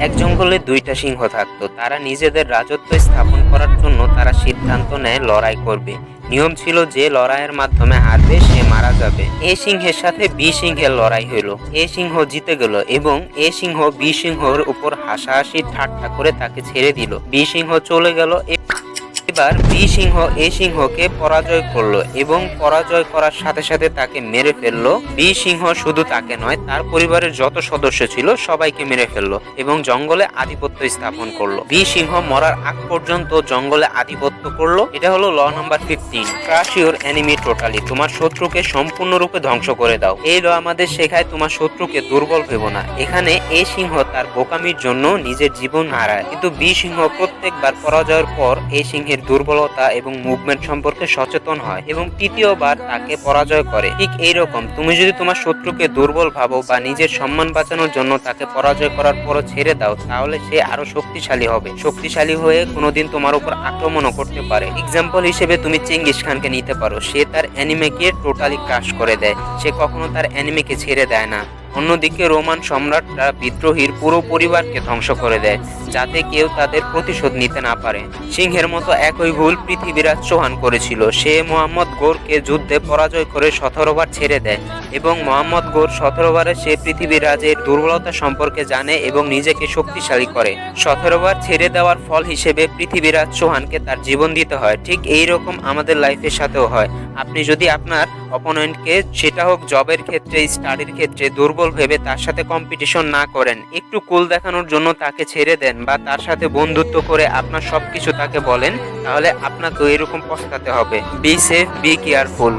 এক জঙ্গলে দুইটা সিংহ থাকতো। তারা নিজেদের রাজত্ব স্থাপন করার জন্য তারা সিদ্ধান্ত নেয় লড়াই করবে। নিয়ম ছিল যে লড়াইয়ের মাধ্যমে হারবে সে মারা যাবে। এ সিংহের সাথে বি সিংহের লড়াই হলো। এ সিংহ জিতে গেল এবং এ সিংহ বি সিংহর উপর হাসাহাসি ঠাট্টা করে তাকে ছেড়ে দিল। বি সিংহ চলে গেল। এবার বি সিংহ এ সিংহকে পরাজয় করলো এবং পরাজয় করার সাথে সাথে তাকে মেরে ফেললো। বি সিংহ শুধু তাকে নয়, তার পরিবারের যত সদস্য ছিল সবাইকে মেরে ফেললো এবং জঙ্গলে আধিপত্য স্থাপন করলো। বি সিংহ মরার আগ পর্যন্ত জঙ্গলে আধিপত্য করলো। এটা হলো law number 15, crush your enemy totally. তোমার শত্রুকে সম্পূর্ণরূপে ধ্বংস করে দাও। এই ল আমাদের শেখায় তোমার শত্রুকে দুর্বল ভেবো না। এখানে এ সিংহ তার বোকামির জন্য নিজের জীবন হারায়, কিন্তু বি সিংহ প্রত্যেকবার পরাজয়ের পর এ সিংহের দুর্বলতা এবং মুভমেন্ট সম্পর্কে সচেতন হয় এবং তৃতীয়বার তাকে পরাজয় করে। ঠিক এইরকম তুমি যদি তোমার শত্রুকে দুর্বল ভাবো বা নিজের সম্মান বাঁচানোর জন্য তাকে পরাজয় করার পরও ছেড়ে দাও, তাহলে সে আরো শক্তিশালী হবে। শক্তিশালী হয়ে কোনোদিন তোমার উপর আক্রমণও করতে পারে। এক্সাম্পল হিসেবে তুমি চেঙ্গিস খানকে নিতে পারো। সে তার অ্যানিমেকে টোটালি ক্রাশ করে দেয়। সে কখনো তার অ্যানিমেকে ছেড়ে দেয় না। অন্যদিকে রোমান সম্রাটরা বিদ্রোহীর পুরো পরিবারকে ধ্বংস করে দেয় যাতে কেউ তাদের প্রতিশোধ নিতে না পারে। সিংহের মতো একই ভুল পৃথিবীরাজ চৌহান করেছিল। সে মোহাম্মদ গোরকে যুদ্ধে পরাজয় করে 17 বার ছেড়ে দেয় এবং মোহাম্মদ গোর 17 বারে সে পৃথিবীরাজের দুর্বলতা সম্পর্কে জানে এবং নিজেকে শক্তিশালী করে। 17 বার ছেড়ে দেওয়ার ফল হিসেবে পৃথিবীরাজ চৌহানকে তার জীবন দিতে হয়। ঠিক এই রকম আমাদের লাইফের সাথেও হয়। আপনি যদি আপনার অপোনেন্টকে, সেটা হোক জবের ক্ষেত্রে, স্টাডির ক্ষেত্রে, দুর্বল ভেবে তার সাথে কম্পিটিশন না করেন, একটু কুল দেখানোর জন্য তাকে ছেড়ে দেন বা তার সাথে বন্ধুত্ব করে আপনার সবকিছু তাকে বলেন, তাহলে আপনাকেও এরকম পস্তাতে হবে। Be safe, be careful.